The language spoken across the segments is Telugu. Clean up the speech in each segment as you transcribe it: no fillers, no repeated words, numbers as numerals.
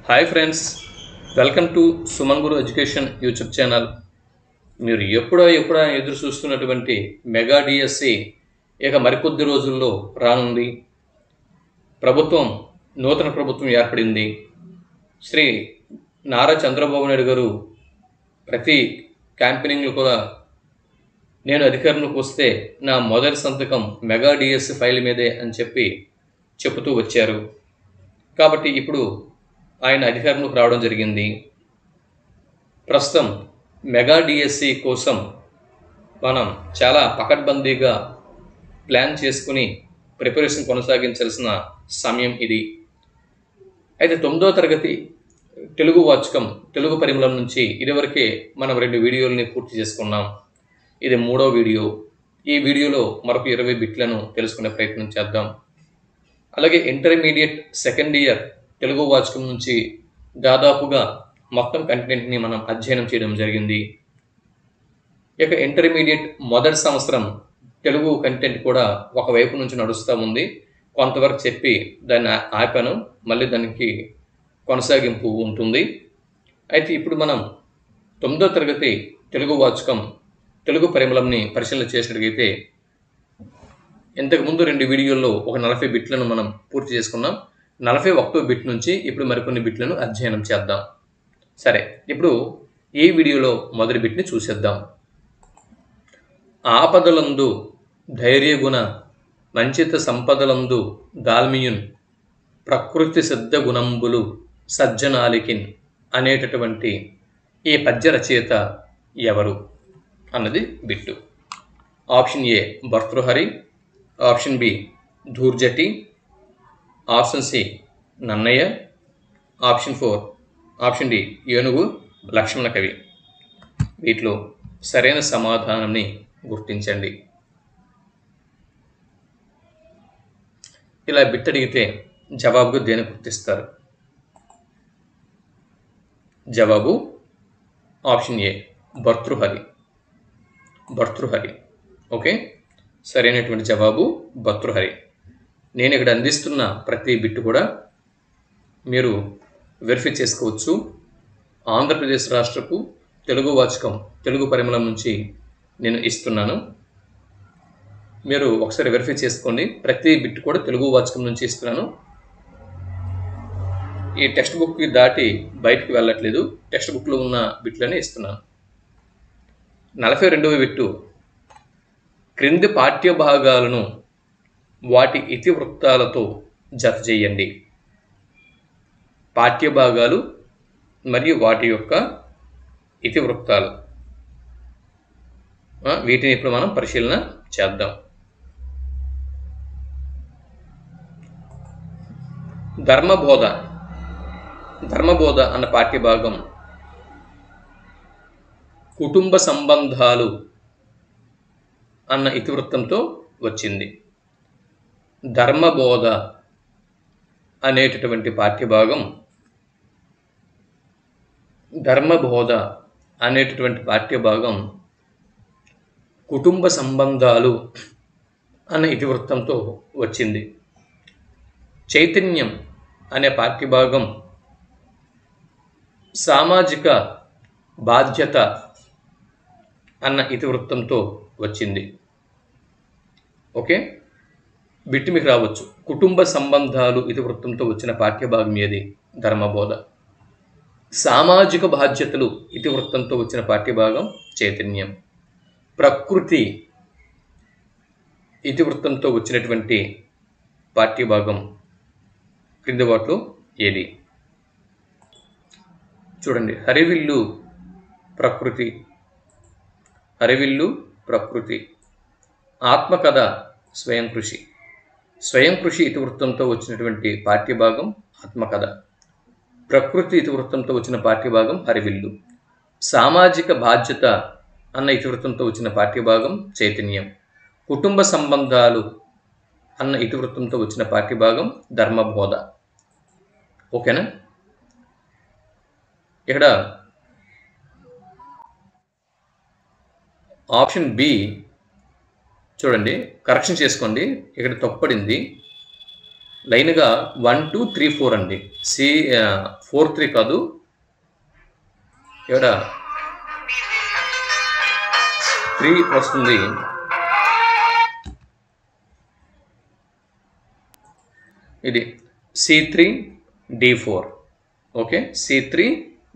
Hi friends, welcome to Suman Guru education YouTube channel. మీరు ఎప్పుడో ఎదురు చూస్తున్నటువంటి మెగా డిఎస్సి ఇక మరికొద్ది రోజుల్లో రానుంది. నూతన ప్రభుత్వం ఏర్పడింది. శ్రీ నారా చంద్రబాబు నాయుడు గారు ప్రతి క్యాంపెయినింగ్లో కూడా నేను అధికారంలోకి వస్తే నా మొదటి సంతకం మెగా డిఎస్సి ఫైల్ మీదే అని చెబుతూ వచ్చారు. కాబట్టి ఇప్పుడు ఆయన అధికారంలోకి రావడం జరిగింది. ప్రస్తుతం మెగా డిఎస్సి కోసం మనం చాలా పకడ్బందీగా ప్లాన్ చేసుకుని ప్రిపరేషన్ కొనసాగించాల్సిన సమయం ఇది. అయితే 9వ తరగతి తెలుగు వాచకం తెలుగు పరిమళం నుంచి ఇదివరకే మనం 2 వీడియోలని పూర్తి చేసుకున్నాం. ఇది 3వ వీడియో. ఈ వీడియోలో మరొక 20 బిట్లను తెలుసుకునే ప్రయత్నం చేద్దాం. అలాగే ఇంటర్మీడియట్ సెకండ్ ఇయర్ తెలుగు వాచకం నుంచి దాదాపుగా మొత్తం కంటెంట్ని మనం అధ్యయనం చేయడం జరిగింది. ఇక ఇంటర్మీడియట్ మొదటి సంవత్సరం తెలుగు కంటెంట్ కూడా ఒకవైపు నుంచి నడుస్తూ ఉంది. కొంతవరకు చెప్పి దాన్ని ఆపాను, మళ్ళీ దానికి కొనసాగింపు ఉంటుంది. అయితే ఇప్పుడు మనం 9వ తరగతి తెలుగు వాచకం తెలుగు పరిమళంని పరిశీలన చేసినట్లయితే ఇంతకుముందు 2 వీడియోల్లో ఒక 40 బిట్లను మనం పూర్తి చేసుకున్నాం. 41వ బిట్ నుంచి ఇప్పుడు మరికొన్ని బిట్లను అధ్యయనం చేద్దాం. సరే, ఇప్పుడు ఈ వీడియోలో మొదటి బిట్ని చూసేద్దాం. ఆపదలందు ధైర్యగుణ మంచిత సంపదలందు దాల్మియున్ ప్రకృతి సిద్ధ గుణంబులు సజ్జనాలికిన్ అనేటటువంటి ఈ పద్య రచయిత ఎవరు అన్నది bit. Option A Bhartrihari, option B Dhurjati, option C Nannaya, option D Enugu Lakshmana కవి. వీటిలో సరైన సమాధానాన్ని గుర్తించండి. ఇలా బిట్ అడిగితే జవాబుగా దేని గుర్తిస్తారు? జవాబు ఆప్షన్ ఏ భర్తృహరి. ఓకే, సరైనటువంటి జవాబు భర్తృహరి. నేను ఇక్కడ అందిస్తున్న ప్రతి బిట్ కూడా మీరు వెరిఫై చేసుకోవచ్చు. ఆంధ్రప్రదేశ్ రాష్ట్రపు తెలుగు వాచకం తెలుగు పరిమళం నుంచి నేను ఇస్తున్నాను. మీరు ఒకసారి వెరిఫై చేసుకోండి. ప్రతి బిట్ కూడా తెలుగు వాచకం నుంచి ఇస్తున్నాను. ఈ టెక్స్ట్ బుక్కి దాటి బయటకు వెళ్ళట్లేదు. టెక్స్ట్ బుక్లో ఉన్న బిట్లనే ఇస్తున్నాను. 42వ బిట్టు, క్రింది పాఠ్య భాగాలను వాటి ఇతివృత్తాలతో జత చేయండి. పాఠ్యభాగాలు మరియు వాటి యొక్క ఇతివృత్తాలు, వీటిని ఇప్పుడు మనం పరిశీలన చేద్దాం. ధర్మబోధ అన్న పాఠ్యభాగం కుటుంబ సంబంధాలు అన్న ఇతివృత్తంతో వచ్చింది. ధర్మబోధ అనేటటువంటి పాఠ్యభాగం కుటుంబ సంబంధాలు అన్న ఇతివృత్తంతో వచ్చింది. చైతన్యం అనే పాఠ్యభాగం సామాజిక బాధ్యత అన్న ఇతివృత్తంతో వచ్చింది. ఓకే, బిట్టి మీకు రావచ్చు. కుటుంబ సంబంధాలు ఇతివృత్తంతో వచ్చిన పాఠ్యభాగం ఏది? ధర్మబోధ. సామాజిక బాధ్యతలు ఇతివృత్తంతో వచ్చిన పాఠ్యభాగం చైతన్యం. ప్రకృతి ఇతివృత్తంతో వచ్చినటువంటి పాఠ్యభాగం క్రింది వాటిలో ఏది? చూడండి, హరివిల్లు ప్రకృతి. ఆత్మకథ స్వయం కృషి ఇతివృత్తంతో వచ్చినటువంటి పాఠ్యభాగం ఆత్మకథ. ప్రకృతి ఇతివృత్తంతో వచ్చిన పాఠ్యభాగం హరివిల్లు. సామాజిక బాధ్యత అన్న ఇతివృత్తంతో వచ్చిన పాఠ్యభాగం చైతన్యం. కుటుంబ సంబంధాలు అన్న ఇతివృత్తంతో వచ్చిన పాఠ్యభాగం ధర్మబోధ. ఓకేనా? ఇక్కడ ఆప్షన్ బి చూడండి, కరెక్షన్ చేసుకోండి. ఇక్కడ తప్పడింది. లైన్గా 1 2 3 4 అండి. 4 3 కాదు, ఇక్కడ 3 వస్తుంది. ఇది C3 D4. Okay, C3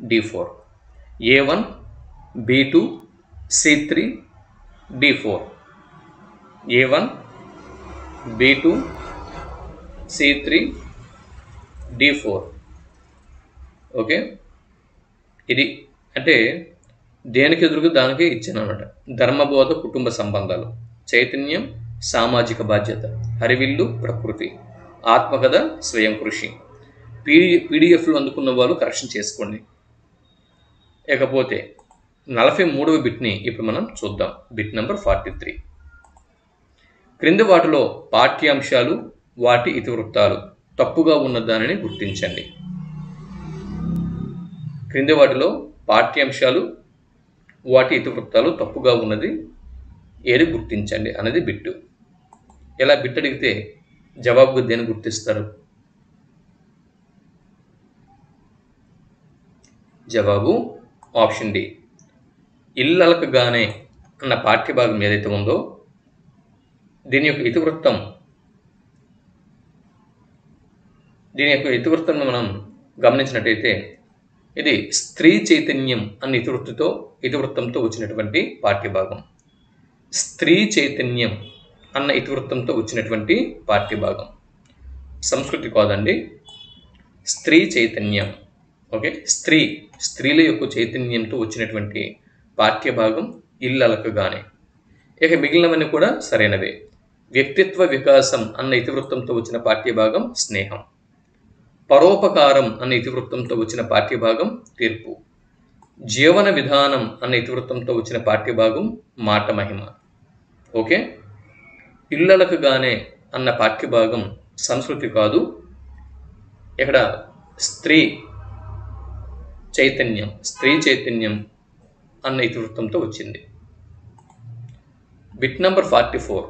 D4, A1 B2 C3 D4, A1 B2 C3 D4. Okay, ఇది అంటే దేనికి ఎదురుగా దానికి ఇచ్చాను అనమాట. ధర్మబోధ, కుటుంబ సంబంధాలు, చైతన్యం, సామాజిక బాధ్యత, హరివిల్లు, ప్రకృతి, ఆత్మకథ, స్వయం కృషి. పీడిఎఫ్లు అందుకున్న వాళ్ళు కరెక్షన్ చేసుకోండి. ఇకపోతే 43వ బిట్ని ఇప్పుడు మనం చూద్దాం. Bit number 43. క్రింది వాటిలో పాఠ్యాంశాలు, వాటి ఇతివృత్తాలు తప్పుగా ఉన్న దానిని గుర్తించండి. క్రింది వాటిలో పాఠ్యాంశాలు, వాటి ఇతివృత్తాలు తప్పుగా ఉన్నది ఏది గుర్తించండి అనేది బిట్టు. ఇలా బిట్ అడిగితే జవాబుగా దేని గుర్తిస్తారు? జవాబు ఆప్షన్ డి. ఇల్లలకగానే అన్న పాఠ్యభాగం ఏదైతే ఉందో దీని యొక్క ఇతివృత్తం మనం గమనించినట్టయితే ఇది స్త్రీ చైతన్యం అన్న ఇతివృత్తంతో వచ్చినటువంటి పాఠ్యభాగం. స్త్రీ చైతన్యం అన్న ఇతివృత్తంతో వచ్చినటువంటి పాఠ్యభాగం. సంస్కృతి కాదండి, స్త్రీ చైతన్యం. ఓకే, స్త్రీల యొక్క చైతన్యంతో వచ్చినటువంటి పాఠ్యభాగం ఇల్లలకగానే. ఇక మిగిలినవన్నీ కూడా సరైనవే. వ్యక్తిత్వ వికాసం అన్న ఇతివృత్తంతో వచ్చిన పాఠ్యభాగం స్నేహం. పరోపకారం అన్న ఇతివృత్తంతో వచ్చిన పాఠ్యభాగం తీర్పు. జీవన విధానం అన్న ఇతివృత్తంతో వచ్చిన పాఠ్యభాగం మాట మహిమ. ఓకే, ఇల్లలకగానే అన్న పాఠ్యభాగం సంస్కృతి కాదు, ఇక్కడ స్త్రీ చైతన్యం అన్న ఇతివృత్తంతో వచ్చింది. బిట్ నెంబర్ 44,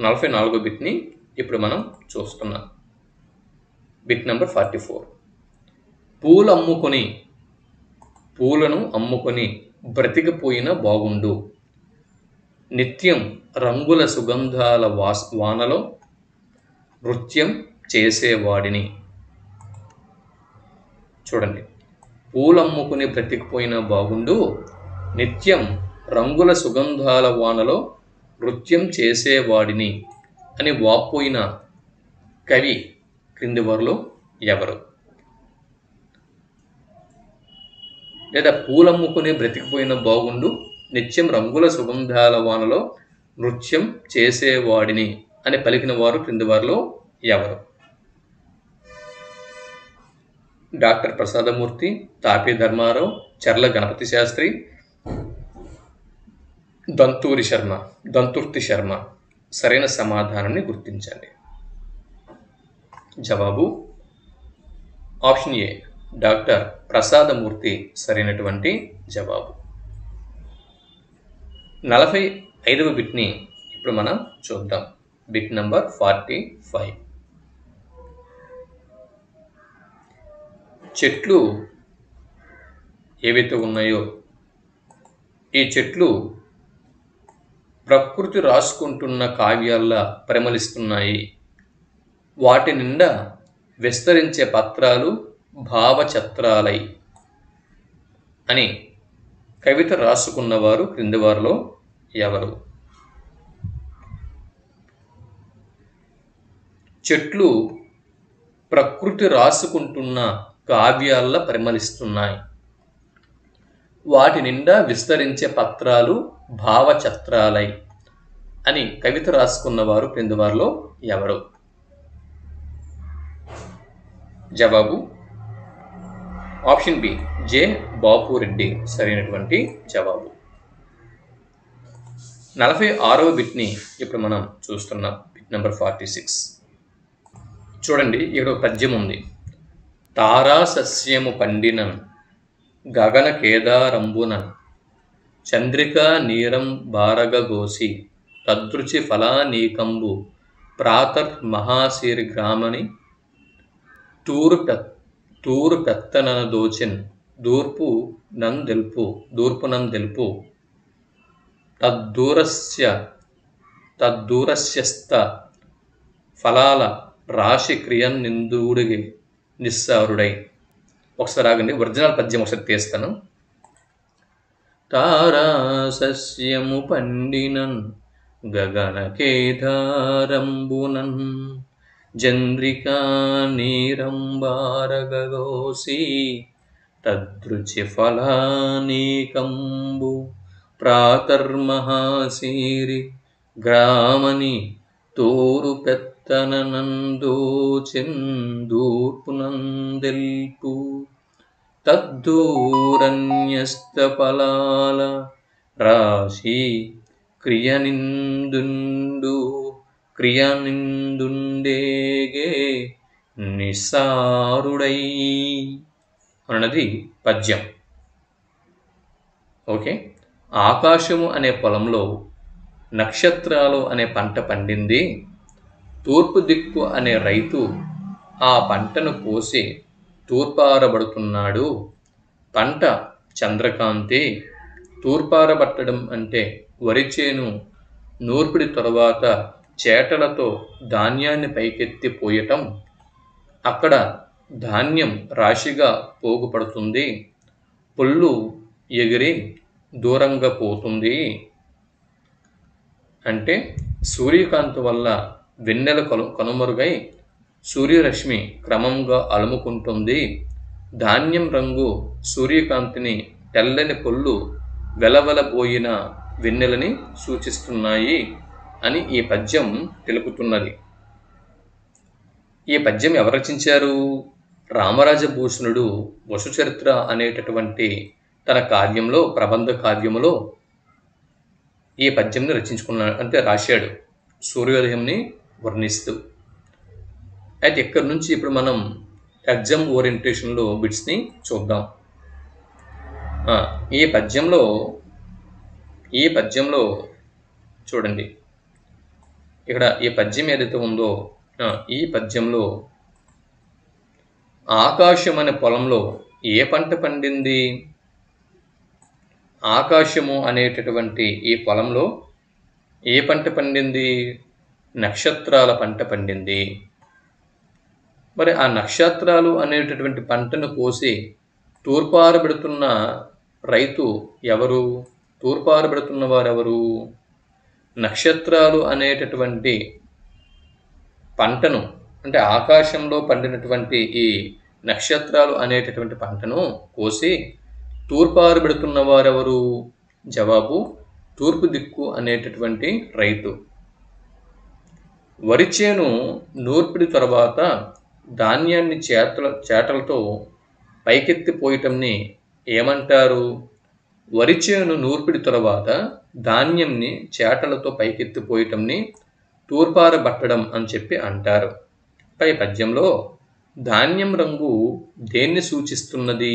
44వ బిట్ని ఇప్పుడు మనం చూస్తున్నాం. Bit number 44. పూలను అమ్ముకొని బ్రతికిపోయిన బాగుండు, నిత్యం రంగుల సుగంధాల వానలో నృత్యం చేసేవాడిని. చూడండి, పూలమ్ముకుని బ్రతికిపోయిన బాగుండు, నిత్యం రంగుల సుగంధాల వానలో నృత్యం చేసేవాడిని అని వాపోయిన కవి క్రింది వారిలో ఎవరు? లేదా పూలమ్ముకుని బ్రతికిపోయిన బాగుండు, నిత్యం రంగుల సుగంధాల వానలో నృత్యం చేసేవాడిని అని పలికిన వారు క్రింది వారిలో ఎవరు? డాక్టర్ ప్రసాదమూర్తి, తాపీ ధర్మారావు, చర్ల గణపతి శాస్త్రి, దంతుర్తి శర్మ. సరైన సమాధానాన్ని గుర్తించండి. జవాబు ఆప్షన్ ఏ, డాక్టర్ ప్రసాదమూర్తి సరైనటువంటి జవాబు. 45వ బిట్ని ఇప్పుడు మనం చూద్దాం. Bit number 45. చెట్లు ఏవైతే ఉన్నాయో ఈ చెట్లు ప్రకృతి రాసుకుంటున్న కావ్యాల్లా పరిమళిస్తున్నాయి. వాటి నిండా విస్తరించే పత్రాలు భావచత్రాలై అని కవిత రాసుకున్నవారు క్రింది వారిలో ఎవరు? చెట్లు ప్రకృతి రాసుకుంటున్న కావ్యాల్లా పరిమళిస్తున్నాయి. వాటి నిండా విస్తరించే పత్రాలు భావచత్రాలై అని కవిత రాసుకున్నవారు క్రింది వారిలో ఎవరు? జవాబు ఆప్షన్ బి, జె బాపురెడ్డి సరైనటువంటి జవాబు. 46వ బిట్ని ఇప్పుడు మనం చూస్తున్నాం. Bit number 46. చూడండి, ఇక్కడ పద్యం ఉంది. తారా సస్యము పండినన్ గగన కేదారంబునన్ చంద్రికా నీరం బారగ గోసి తదృచి ఫలానీకంబు ప్రాతర్ మహాశీరి గ్రామని తూరు పెత్తనన దోచెన్ దూర్పు నందెల్పు తద్దూరస్యస్త ఫలాల రాశి క్రియన్ నిందూడిగి నిస్సారుడై. ఒకసారి ఆగండి, ఒరిజినల్ పద్యం ఒకసారి తీస్తాను. తారాసస్యము పండినన్ గగన కేదారంబునన్ చంద్రికా నీరంబారగోసి తదృచి ఫలానీకంబు ప్రాతర్మహాశీరి గ్రామని తోరు పెత్తననందోచెందూర్పునందెల్పు తద్దూరన్యస్తఫలాల రాశి క్రియనిందుండేగే నిస్సారుడై అన్నది పద్యం. ఓకే. ఆకాశము అనే పొలంలో నక్షత్రాలు అనే పంట పండింది. తూర్పు దిక్కు అనే రైతు ఆ పంటను కోసి తూర్పారబడుతున్నాడు. పంట చంద్రకాంతి. తూర్పారబట్టడం అంటే వరిచేను నూర్పిడి తరువాత చేటలతో ధాన్యాన్ని పైకెత్తి పోయటం. అక్కడ ధాన్యం రాశిగా పోగుపడుతుంది. పుల్లు ఎగిరి దూరంగా పోతుంది. అంటే సూర్యకాంతి వల్ల వెన్నెల కనుమరుగై సూర్యరశ్మి క్రమంగా అలుముకుంటుంది. ధాన్యం రంగు సూర్యకాంతిని, తెల్లని పొల్లు వెలవెలబోయిన వెన్నెలని సూచిస్తున్నాయి అని ఈ పద్యం తెలుపుతున్నది. ఈ పద్యం ఎవరు రచించారు? రామరాజభూషణుడు వసుచరిత్ర అనేటటువంటి తన కావ్యంలో, ప్రబంధ కావ్యములో ఈ పద్యంని రచించుకున్నాడు, అంటే రాశాడు, సూర్యోదయంని వర్ణిస్తూ. అయితే ఇక్కడి నుంచి ఇప్పుడు మనం ఎగ్జామ్ ఓరియంటేషన్లో బిట్స్ని చూద్దాం. ఈ పద్యంలో చూడండి, ఇక్కడ ఈ పద్యం ఏదైతే ఉందో, ఈ పద్యంలో ఆకాశం అనే పొలంలో ఏ పంట పండింది? ఆకాశము అనేటటువంటి ఈ పొలంలో ఏ పంట పండింది? నక్షత్రాల పంట పండింది. మరి ఆ నక్షత్రాలు అనేటటువంటి పంటను కోసి తూర్పారబెడుతున్న రైతు ఎవరు? తూర్పారబెడుతున్న వారెవరు? నక్షత్రాలు అనేటటువంటి పంటను, అంటే ఆకాశంలో పండినటువంటి ఈ నక్షత్రాలు అనేటటువంటి పంటను కోసి తూర్పారబెడుతున్న వారెవరు? జవాబు తూర్పు దిక్కు అనేటటువంటి రైతు. వరిచేను నూర్పిడి తర్వాత ధాన్యాన్ని చేటలతో పైకెత్తిపోయటంని ఏమంటారు? వరిచేను నూర్పిడి తర్వాత ధాన్యంని చేటలతో పైకెత్తిపోయటంని తూర్పారబట్టడం అని చెప్పి అంటారు. పై పద్యంలో ధాన్యం రంగు దేన్ని సూచిస్తున్నది?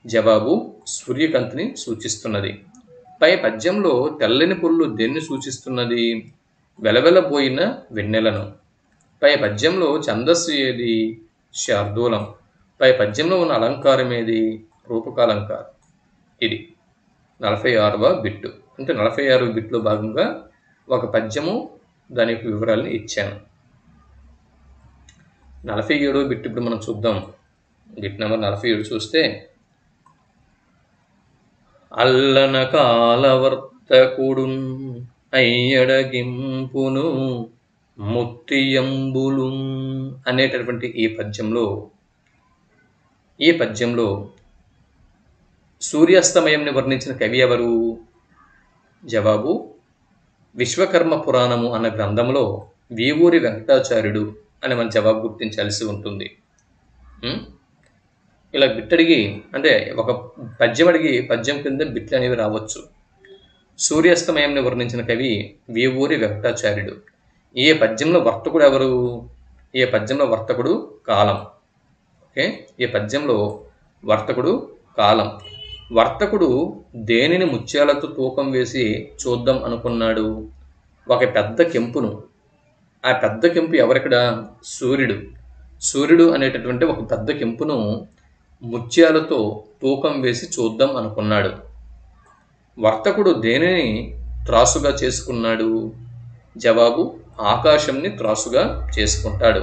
జవాబు సూర్యకాంతిని సూచిస్తున్నది. పై పద్యంలో తెల్లని పుల్లు దేన్ని సూచిస్తున్నది? వెలవెలబోయిన వెన్నెలను. పై పద్యంలో ఛందస్సు ఏది? శార్దూలం. పై పద్యంలో ఉన్న అలంకారం ఏది? రూపకాలంకారం. ఇది 46వ బిట్టు. అంటే 46వ బిట్లో భాగంగా ఒక పద్యము, దాని యొక్క వివరాలను ఇచ్చాను. 47వ బిట్ ఇప్పుడు మనం చూద్దాం. బిట్ నెంబర్ 47 చూస్తే, అల్లన కాలవర్తకుడున్ అయ్యడగింపును ముత్తియంబులు అనేటటువంటి ఈ పద్యంలో సూర్యాస్తమయంని వర్ణించిన కవి ఎవరు? జవాబు విశ్వకర్మ పురాణము అన్న గ్రంథంలో వీవూరి వెంకటాచార్యుడు అని మన జవాబు గుర్తించాల్సి ఉంటుంది. ఇలా బిట్ అడిగి, అంటే ఒక పద్యం అడిగి పద్యం కింద బిట్లు అనేవి రావచ్చు. సూర్యాస్తమయంని వర్ణించిన కవి వీవూరి వెంకటాచార్యుడు. ఈ పద్యంలో వర్తకుడు ఎవరు? ఈ పద్యంలో వర్తకుడు కాలం. ఓకే, ఈ పద్యంలో వర్తకుడు కాలం. వర్తకుడు దేనిని ముత్యాలతో తూకం వేసి చూద్దాం అనుకున్నాడు? ఒక పెద్ద కెంపును, ఆ పెద్ద కెంపు ఎవరిక్కడ? సూర్యుడు. సూర్యుడు అనేటటువంటి ఒక పెద్ద కెంపును ముత్యాలతో తూకం వేసి చూద్దాం అనుకున్నాడు. వర్తకుడు దేనిని త్రాసుగా చేసుకున్నాడు? జవాబు ఆకాశంని త్రాసుగా చేసుకుంటాడు.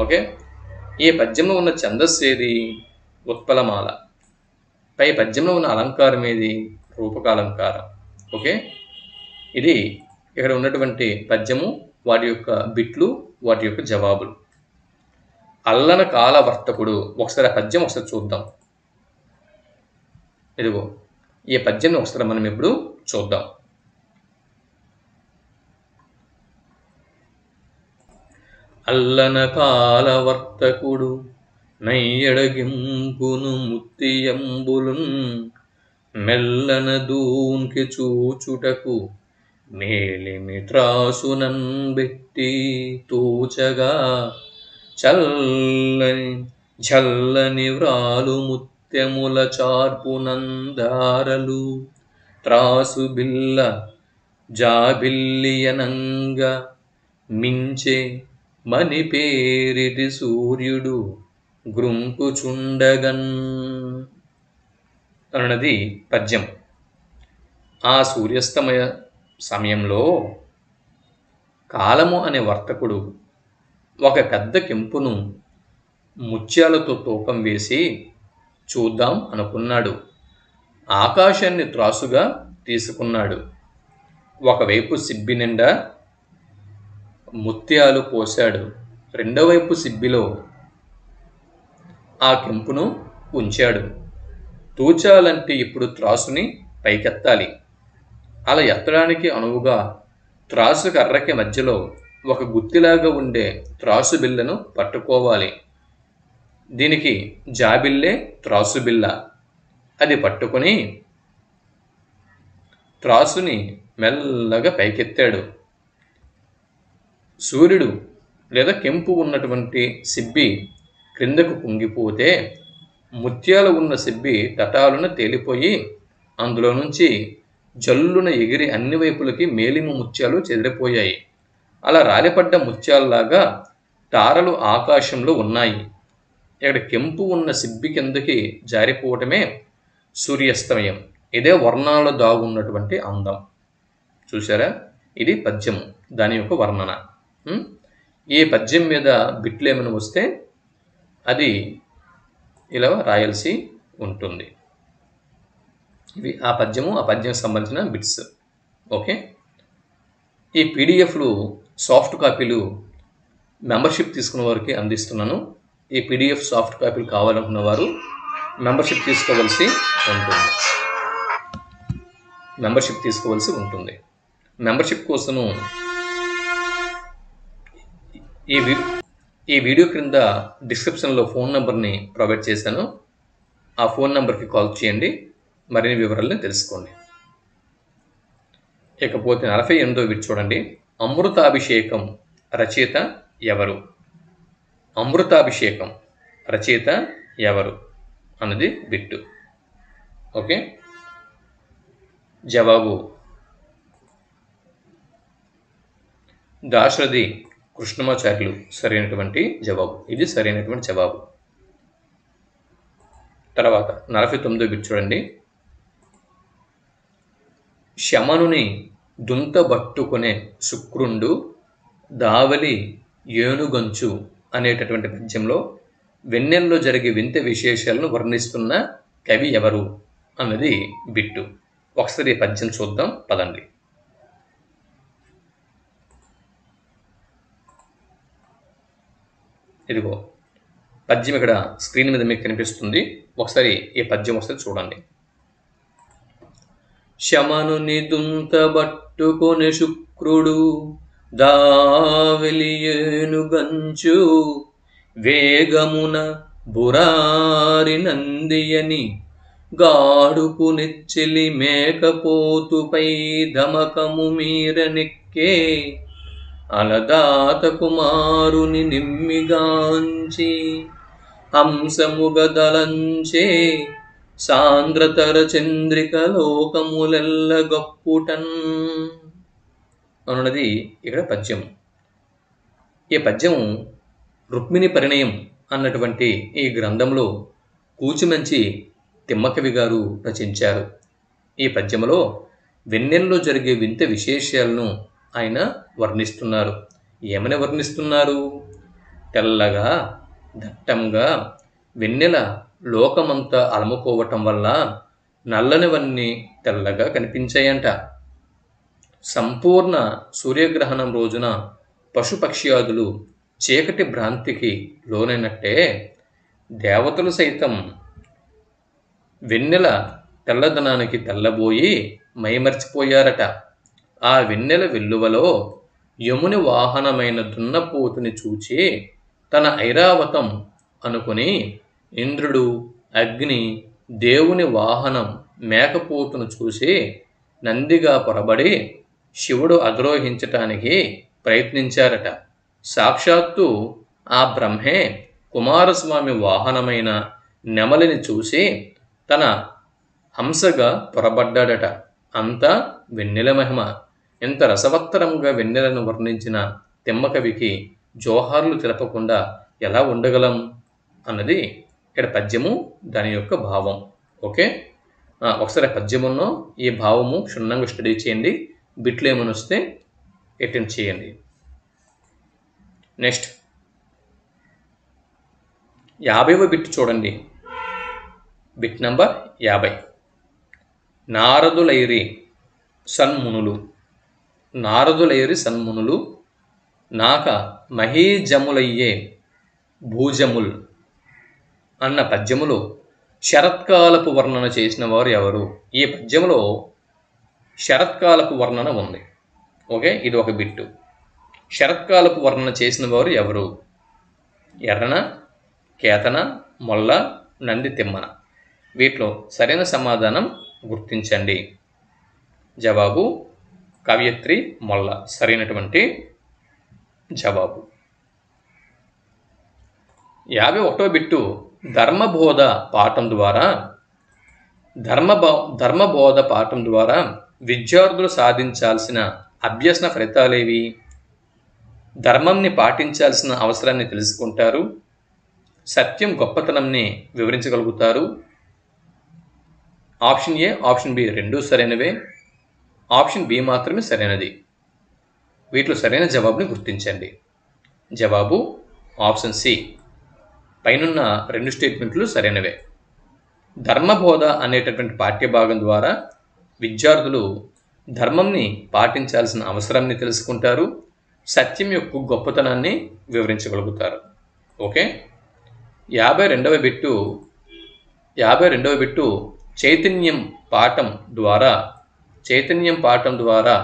ఓకే. ఈ పద్యంలో ఉన్న ఛందస్సు ఏది? ఉత్పలమాల. పై పద్యంలో ఉన్న అలంకారం ఏది? రూపకాలంకారం. ఓకే. ఇది ఇక్కడ ఉన్నటువంటి పద్యము, వాటి యొక్క బిట్లు, వాటి యొక్క జవాబులు. అల్లన కాలవర్తకుడు. ఒకసారి ఆ పద్యం ఒకసారి చూద్దాం. ఇదిగో ఈ పద్యాన్ని ఒకసారి మనం ఇప్పుడు చూద్దాం. అల్లన కాలవర్తకుడు నయ్యడగింపును ముత్తియంబులున్ మెల్లన దూన్కి చూచుటకు మేలిమి త్రాసునన్ బెట్టి తూచగా చల్లని వ్రాలు ముత్యముల చార్పునందారలు త్రాసు బిల్ల జాబిల్లియనంగా మించే మని పేరిటి సూర్యుడు గ్రుంకుచుండగన్ అన్నది పద్యం. ఆ సూర్యాస్తమయ సమయంలో కాలము అనే వర్తకుడు ఒక పెద్ద కెంపును ముత్యాలతో తూకం వేసి చూద్దాం అనుకున్నాడు. ఆకాశాన్ని త్రాసుగా తీసుకున్నాడు. ఒకవైపు సిబ్బి నిండా ముత్యాలు పోశాడు. రెండో వైపు సిబ్బిలో ఆ కెంపును ఉంచాడు. తూచాలంటే ఇప్పుడు త్రాసుని పైకెత్తాలి. అలా ఎత్తడానికి అనువుగా త్రాసు కర్రకి మధ్యలో ఒక గుత్తిలాగా ఉండే త్రాసు బిల్లను పట్టుకోవాలి. దీనికి జాబిల్లే త్రాసు బిల్ల. అది పట్టుకొని త్రాసుని మెల్లగా పైకెత్తాడు. సూర్యుడు లేదా కెంపు ఉన్నటువంటి సిబ్బి క్రిందకు కుంగిపోతే ముత్యాలు ఉన్న సిబ్బి తటాలున తేలిపోయి అందులో నుంచి జల్లున ఎగిరి అన్ని వైపులకి మేలిము ముత్యాలు చెదిరిపోయాయి. అలా రాలిపడ్డ ముత్యాలలాగా తారలు ఆకాశంలో ఉన్నాయి. ఇక్కడ కెంపు ఉన్న సిబ్బి కిందకి జారిపోవటమే సూర్యాస్తమయం. ఇదే వర్ణాలు దాగున్నటువంటి అందం. చూసారా? ఇది పద్యము, దాని యొక్క వర్ణన. ఈ పద్యం మీద బిట్లు ఏమైనా వస్తే అది ఇలా రాయాల్సి ఉంటుంది. ఇవి ఆ పద్యము, ఆ పద్యంకి సంబంధించిన బిట్స్. ఓకే. ఈ పీడిఎఫ్లు సాఫ్ట్ కాపీలు మెంబర్షిప్ తీసుకున్న వారికి అందిస్తున్నాను. ఈ పీడిఎఫ్ సాఫ్ట్ కాపీలు కావాలనుకున్న వారు మెంబర్షిప్ తీసుకోవాల్సి ఉంటుంది. మెంబర్షిప్ కోసము ఈ వీడియో క్రింద డిస్క్రిప్షన్లో ఫోన్ నెంబర్ని ప్రొవైడ్ చేశాను. ఆ ఫోన్ నెంబర్కి కాల్ చేయండి, మరిన్ని వివరాలను తెలుసుకోండి. ఇకపోతే 48వ బిట్ చూడండి. అమృతాభిషేకం రచయిత ఎవరు? అమృతాభిషేకం రచయిత ఎవరు అన్నది బిట్టు. ఓకే. జవాబు దాశరథి కృష్ణమాచార్యులు సరైనటువంటి జవాబు. ఇది సరైనటువంటి జవాబు. తర్వాత 49వ బిట్ చూడండి. శమనుని దుంతబట్టుకునే శుక్రుండు దావలి ఏనుగంచు అనేటటువంటి పద్యంలో వెన్నెల్లో జరిగే వింత విశేషాలను వర్ణిస్తున్న కవి ఎవరు అన్నది బిట్టు. ఒకసారి ఈ పద్యం చూద్దాం పదండి. ఇదిగో పద్యం ఇక్కడ స్క్రీన్ మీద మీకు కనిపిస్తుంది. ఒకసారి ఈ పద్యం ఒకసారి చూడండి. శమనుని దుంతబట్టుకొని శుక్రుడు దావలి ఏనుగంచు వేగమున బురారి నందియని గాడుపు నెచ్చిలి మేకపోతుపై ధమకము మీరనెక్కే అలదాత కుమారుని నిమ్మిగాంచి హంసముగదలంచే సాంద్రతర చంద్రిక లోకములెల్ల గప్పుటన్ అన్నది ఇక్కడ పద్యం. ఈ పద్యం రుక్మిణి పరిణయం అన్నటువంటి ఈ గ్రంథంలో కూచిమంచి తిమ్మకవి గారు రచించారు. ఈ పద్యములో వెన్నెల్లో జరిగే వింత విశేషాలను ఆయన వర్ణిస్తున్నారు. ఏమని వర్ణిస్తున్నారు? తెల్లగా దట్టంగా వెన్నెల లోకమంతా అలముకోవటం వల్ల నల్లనివన్నీ తెల్లగా కనిపించాయంట. సంపూర్ణ సూర్యగ్రహణం రోజున పశుపక్ష్యాదులు చీకటి భ్రాంతికి లోనైనట్టే దేవతలు సైతం వెన్నెల తెల్లదనానికి తెల్లబోయి మైమర్చిపోయారట. ఆ వెన్నెల వెల్లువలో యముని వాహనమైన దున్నపోతుని చూచి తన ఐరావతం అనుకుని ఇంద్రుడు, అగ్ని, దేవుని వాహనం మేకపోతును చూసి నందిగా పొరబడి శివుడు అధిరోహించటానికి ప్రయత్నించారట. సాక్షాత్తు ఆ బ్రహ్మే కుమారస్వామి వాహనమైన నెమలిని చూసి తన హంసగా పొరబడ్డాడట. అంతా వెన్నెల మహిమ. ఎంత రసవత్తరంగా వెన్నెలను వర్ణించిన తిమ్మకవికి జోహార్లు తెలపకుండా ఎలా ఉండగలం అన్నది ఇక్కడ పద్యము, దాని యొక్క భావం. ఓకే, ఒకసారి పద్యమును ఈ భావము క్షుణ్ణంగా స్టడీ చేయండి. బిట్లు ఏమని వస్తే అటెంప్ట్ చేయండి. నెక్స్ట్ 50వ బిట్ చూడండి. Bit number 50. నారదులైరి సన్మునులు. నారదులైరి సన్మునులు నాక మహీజములయ్యే భూజముల్ అన్న పద్యములో శరత్కాలపు వర్ణన చేసిన వారు ఎవరు? ఈ పద్యములో శరత్కాలపు వర్ణన ఉంది. ఓకే, ఇది ఒక బిట్టు. శరత్కాలపు వర్ణన చేసిన వారు ఎవరు? ఎర్రన, కేతన, మొల్ల, నంది, తిమ్మన. వీటిలో సరైన సమాధానం గుర్తించండి. జవాబు కవయిత్రి మొల్ల సరైనటువంటి జవాబు. 51వ బిట్టు ధర్మబోధ పాఠం ద్వారా విద్యార్థులు సాధించాల్సిన అభ్యసన ఫలితాలేవి? ధర్మంని పాటించాల్సిన అవసరాన్ని తెలుసుకుంటారు, సత్యం గొప్పతనంని వివరించగలుగుతారు. ఆప్షన్ ఏ, ఆప్షన్ బి రెండూ సరైనవే, ఆప్షన్ బి మాత్రమే సరైనది. వీటిలో సరైన జవాబుని గుర్తించండి. జవాబు ఆప్షన్ సి. పైనున్న 2 స్టేట్మెంట్లు సరైనవే. ధర్మబోధ అనేటటువంటి పాఠ్యభాగం ద్వారా విద్యార్థులు ధర్మంని పాటించాల్సిన అవసరాన్ని తెలుసుకుంటారు, సత్యం యొక్క గొప్పతనాన్ని వివరించగలుగుతారు. ఓకే, 52వ బిట్టు చైతన్యం పాఠం ద్వారా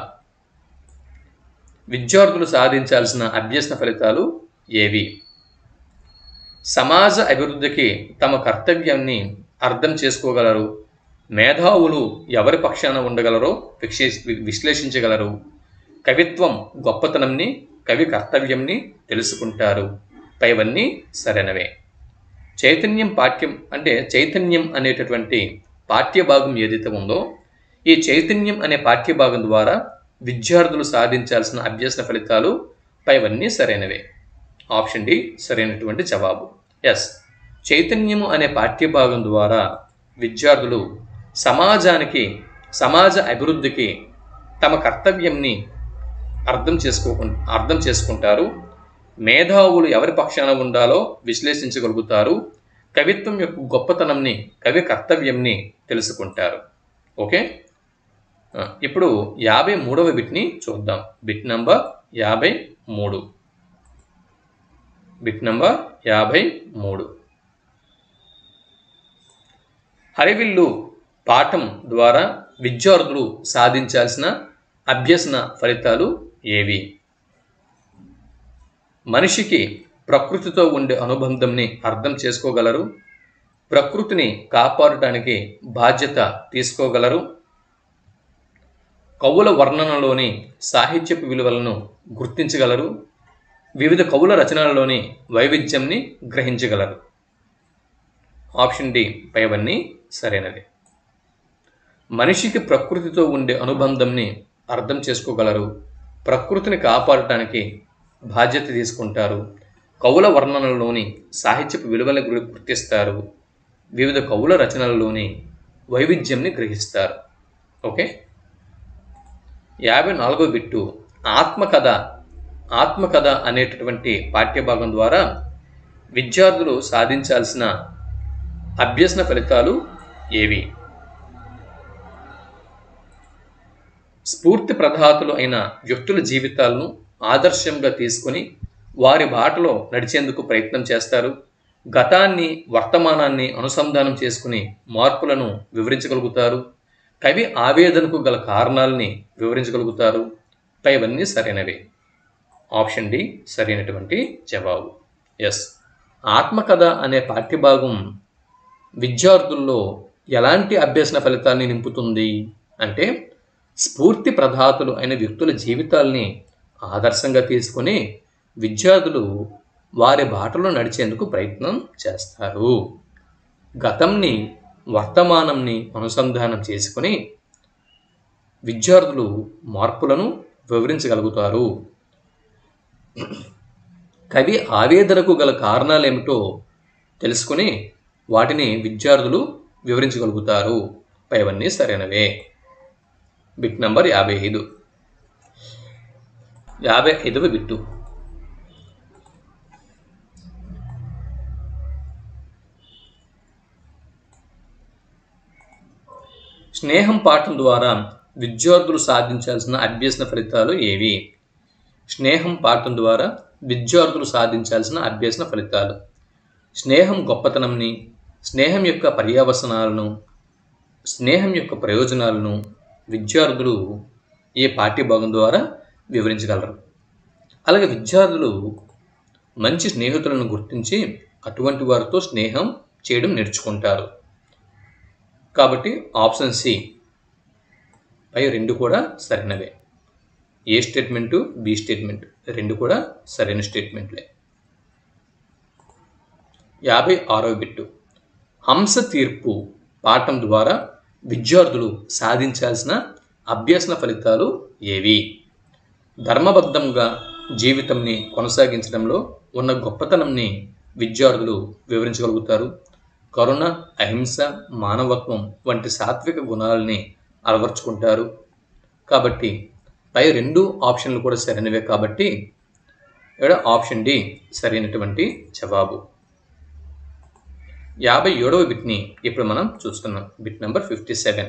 విద్యార్థులు సాధించాల్సిన అభ్యసన ఫలితాలు ఏవి? సమాజ అభివృద్ధికి తమ కర్తవ్యాన్ని అర్థం చేసుకోగలరు, మేధావులు ఎవరి పక్షాన ఉండగలరో విశ్లేషించగలరు, కవిత్వం గొప్పతనంని, కవి కర్తవ్యంని తెలుసుకుంటారు. పైవన్నీ సరైనవే. చైతన్యం అనేటటువంటి పాఠ్యభాగం ఏదైతే ఉందో, ఈ చైతన్యం అనే పాఠ్యభాగం ద్వారా విద్యార్థులు సాధించాల్సిన అభ్యసన ఫలితాలు పైవన్నీ సరైనవే. ఆప్షన్ డి సరైనటువంటి జవాబు. ఎస్, చైతన్యము అనే పాఠ్యభాగం ద్వారా విద్యార్థులు సమాజ అభివృద్ధికి తమ కర్తవ్యంని అర్థం చేసుకుంటారు, మేధావులు ఎవరి పక్షాన ఉండాలో విశ్లేషించగలుగుతారు, కవిత్వం యొక్క గొప్పతనంని, కవి కర్తవ్యంని తెలుసుకుంటారు. ఓకే, ఇప్పుడు 53వ బిట్ని చూద్దాం. Bit number 53. హరివిల్లు పాఠం ద్వారా విద్యార్థులు సాధించాల్సిన అభ్యసన ఫలితాలు ఏవి? మనిషికి ప్రకృతితో ఉండే అనుబంధంని అర్థం చేసుకోగలరు, ప్రకృతిని కాపాడటానికి బాధ్యత తీసుకోగలరు, కవుల వర్ణనలోని సాహిత్యపు విలువలను గుర్తించగలరు, వివిధ కవుల రచనలలోని వైవిధ్యంని గ్రహించగలరు. ఆప్షన్ డి పైవన్నీ సరైనవి. మనిషికి ప్రకృతితో ఉండే అనుబంధంని అర్థం చేసుకోగలరు, ప్రకృతిని కాపాడటానికి బాధ్యత తీసుకుంటారు. కవుల వర్ణనలోని సాహిత్యపు విలువలను గుర్తిస్తారు. వివిధ కవుల రచనలలోని వైవిధ్యంని గ్రహిస్తారు. ఓకే. 54వ బిట్టు ఆత్మకథ. ఆత్మకథ అనేటటువంటి పాఠ్యభాగం ద్వారా విద్యార్థులు సాధించాల్సిన అభ్యసన ఫలితాలు ఏవి? స్ఫూర్తి ప్రదాతలు అయిన వ్యక్తుల జీవితాలను ఆదర్శంగా తీసుకొని వారి బాటలో నడిచేందుకు ప్రయత్నం చేస్తారు. గతాన్ని వర్తమానాన్ని అనుసంధానం చేసుకుని మార్పులను వివరించగలుగుతారు. కవి ఆవేదనకు గల కారణాలని వివరించగలుగుతారు. పైవన్నీ సరైనవే. ఆప్షన్ డి సరైనటువంటి జవాబు. ఎస్, ఆత్మకథ అనే పాఠ్యభాగం విద్యార్థుల్లో ఎలాంటి అభ్యసన ఫలితాన్ని నింపుతుంది అంటే, స్ఫూర్తి ప్రదాతలు అయిన వ్యక్తుల జీవితాల్ని ఆదర్శంగా తీసుకొని విద్యార్థులు వారి బాటలో నడిచేందుకు ప్రయత్నం చేస్తారు. గతంని వర్తమానంని అనుసంధానం చేసుకొని విద్యార్థులు మార్పులను వివరించగలుగుతారు. కవి ఆవేదనకు గల కారణాలు ఏమిటో తెలుసుకుని వాటిని విద్యార్థులు వివరించగలుగుతారు. పైవన్నీ సరైనవే. Bit number 55. 55వ బిట్టు స్నేహం పాఠం ద్వారా విద్యార్థులు సాధించాల్సిన అభ్యసన ఫలితాలు ఏవి? స్నేహం పాఠం ద్వారా విద్యార్థులు సాధించాల్సిన అభ్యసన ఫలితాలు. స్నేహం గొప్పతనంని, స్నేహం యొక్క పర్యవసనాలను, స్నేహం యొక్క ప్రయోజనాలను విద్యార్థులు ఈ పాఠ్యభాగం ద్వారా వివరించగలరు. అలాగే విద్యార్థులు మంచి స్నేహితులను గుర్తించి అటువంటి వారితో స్నేహం చేయడం నేర్చుకుంటారు. కాబట్టి ఆప్షన్ సి పై రెండు కూడా సరైనవే. ఏ స్టేట్మెంటు, బి స్టేట్మెంట్ రెండు కూడా సరైన స్టేట్మెంట్లే. 56వ బిట్టు హంస తీర్పు పాఠం ద్వారా విద్యార్థులు సాధించాల్సిన అభ్యసన ఫలితాలు ఏవి? ధర్మబద్ధంగా జీవితంని కొనసాగించడంలో ఉన్న గొప్పతనంని విద్యార్థులు వివరించగలుగుతారు. కరుణ, అహింస, మానవత్వం వంటి సాత్విక గుణాలని అలవర్చుకుంటారు. కాబట్టి పై రెండు ఆప్షన్లు కూడా సరైనవే. కాబట్టి ఇక్కడ ఆప్షన్ డి సరైనటువంటి జవాబు. 57వ బిట్ని ఇప్పుడు మనం చూస్తున్నాం. Bit number 57.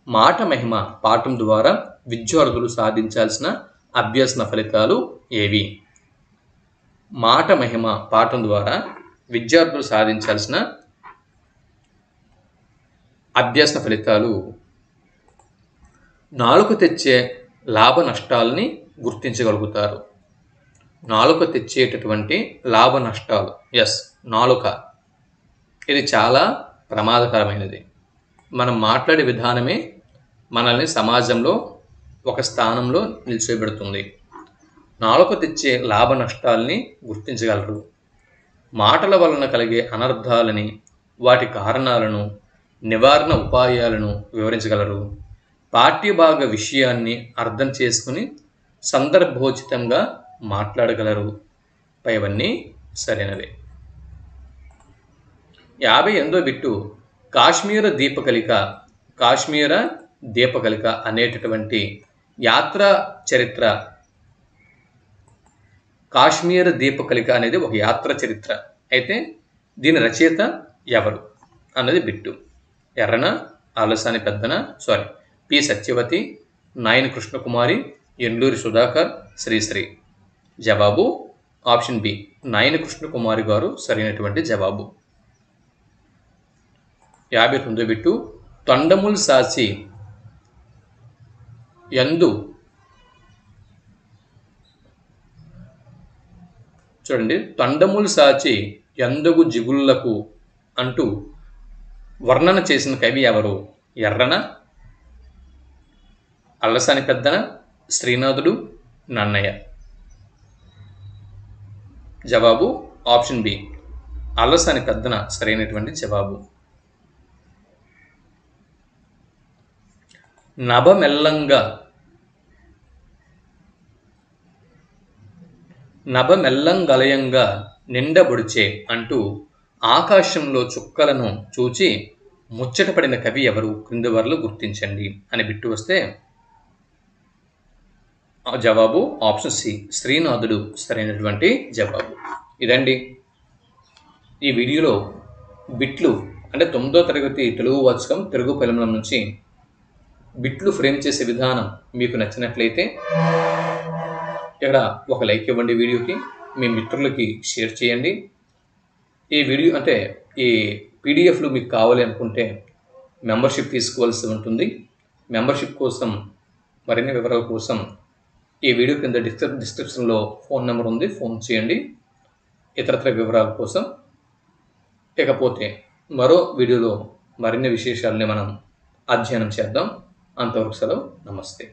మాట మహిమ పాఠం ద్వారా విద్యార్థులు సాధించాల్సిన అభ్యసన ఫలితాలు ఏవి? మాట మహిమ పాఠం ద్వారా విద్యార్థులు సాధించాల్సిన అభ్యసన ఫలితాలు నాలుక తెచ్చే లాభ నష్టాలని గుర్తించగలుగుతారు. నాలుక తెచ్చేటటువంటి లాభ నష్టాలు. ఎస్, నాలుక ఇది చాలా ప్రమాదకరమైనది. మనం మాట్లాడే విధానమే మనల్ని సమాజంలో ఒక స్థానంలో నిలిచిపెడుతుంది. నాలుక తెచ్చే లాభ నష్టాలని గుర్తించగలరు. మాటల వలన కలిగే అనర్థాలని, వాటి కారణాలను, నివారణ ఉపాయాలను వివరించగలరు. పాఠ్యభాగ విషయాన్ని అర్థం చేసుకుని సందర్భోచితంగా మాట్లాడగలరు. పైవన్నీ సరైనవే. 58వ బిట్టు కాశ్మీర దీపకలిక. కాశ్మీర దీపకలిక అనేటటువంటి యాత్రా చరిత్ర. కాశ్మీర దీపకలిక అనేది ఒక యాత్ర చరిత్ర. అయితే దీని రచయిత ఎవరు అన్నది బిట్టు. ఎర్రన, ఆలసాని పెద్దన, పి సత్యవతి, నాయని కృష్ణకుమారి, ఎండూరి సుధాకర్, శ్రీశ్రీ. జవాబు ఆప్షన్ బి, నాయని కృష్ణకుమారి గారు సరైనటువంటి జవాబు. 59వ బిట్టు తొండముల్ సాచి యందు. చూడండి, తొండముల్ సాచి ఎందుగు జిగుళ్లకు అంటూ వర్ణన చేసిన కవి ఎవరు? ఎర్రన, అల్లసాని పెద్దన, శ్రీనాథుడు, నన్నయ్య. జవాబు ఆప్షన్ బి, అల్లసాని పెద్దన సరైనటువంటి జవాబు. నభమెల్లంగా నభమెల్లంగలయంగా నిండబొడిచే అంటూ ఆకాశంలో చుక్కలను చూచి ముచ్చటపడిన కవి ఎవరు, క్రింది వారిలో గుర్తించండి అని బిట్టు వస్తే జవాబు ఆప్షన్ సి, శ్రీనాథుడు సరైనటువంటి జవాబు. ఇదండి ఈ వీడియోలో బిట్లు అంటే 9వ తరగతి తెలుగు వాచకం తెలుగు ఫిల్మ్ల నుంచి బిట్లు ఫ్రేమ్ చేసే విధానం మీకు నచ్చినట్లయితే ఇక్కడ ఒక లైక్ ఇవ్వండి, వీడియోకి మీ మిత్రులకి షేర్ చేయండి. ఈ వీడియో అంటే ఈ పీడిఎఫ్లు మీకు కావాలి అనుకుంటే మెంబర్షిప్ తీసుకోవాల్సి ఉంటుంది. మెంబర్షిప్ కోసం మరిన్ని వివరాల కోసం ఈ వీడియో కింద డిస్క్రిప్షన్లో ఫోన్ నెంబర్ ఉంది, ఫోన్ చేయండి ఇతరత్ర వివరాల కోసం. ఇకపోతే మరో వీడియోలో మరిన్ని విశేషాలని మనం అధ్యయనం చేద్దాం. అంతవరకు సెలవు, నమస్తే.